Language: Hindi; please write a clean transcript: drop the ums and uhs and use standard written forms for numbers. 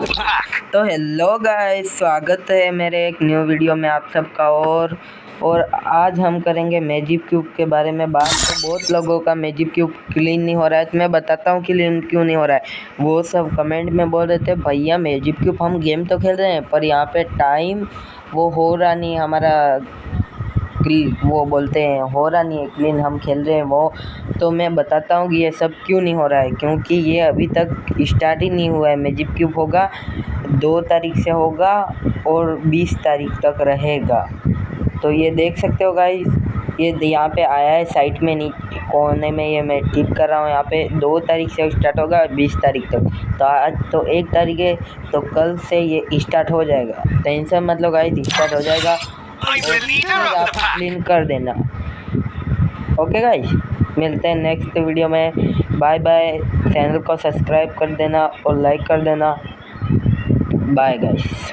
तो हेलो गाइस, स्वागत है मेरे एक न्यू वीडियो में आप सबका। और आज हम करेंगे मैजिक क्यूब के बारे में बात। तो बहुत लोगों का मैजिक क्यूब क्लीन नहीं हो रहा है, तो मैं बताता हूँ क्लीन क्यों नहीं हो रहा है। वो सब कमेंट में बोल रहे थे भैया मैजिक क्यूब हम गेम तो खेल रहे हैं पर यहाँ पे टाइम वो हो रहा नहीं, हमारा वो बोलते हैं हो रहा नहीं है क्लीन, हम खेल रहे हैं वो। तो मैं बताता हूँ कि ये सब क्यों नहीं हो रहा है, क्योंकि ये अभी तक स्टार्ट ही नहीं हुआ है। मैजिक क्यूब होगा 2 तारीख से होगा और 20 तारीख तक रहेगा। तो ये देख सकते हो गाइस, ये यहाँ पे आया है साइट में नीचे कोने में, ये मैं टिप कर रहा हूँ। यहाँ पे 2 तारीख से स्टार्ट होगा 20 तारीख तक। तो आज तो 1 तारीख है, तो कल से ये स्टार्ट हो जाएगा। टेंशन मत लो गाइस, स्टार्ट हो जाएगा और आप क्लीन कर देना। ओके गाइस, मिलते हैं नेक्स्ट वीडियो में। Bye bye. चैनल को सब्सक्राइब कर देना और लाइक कर देना। Bye guys.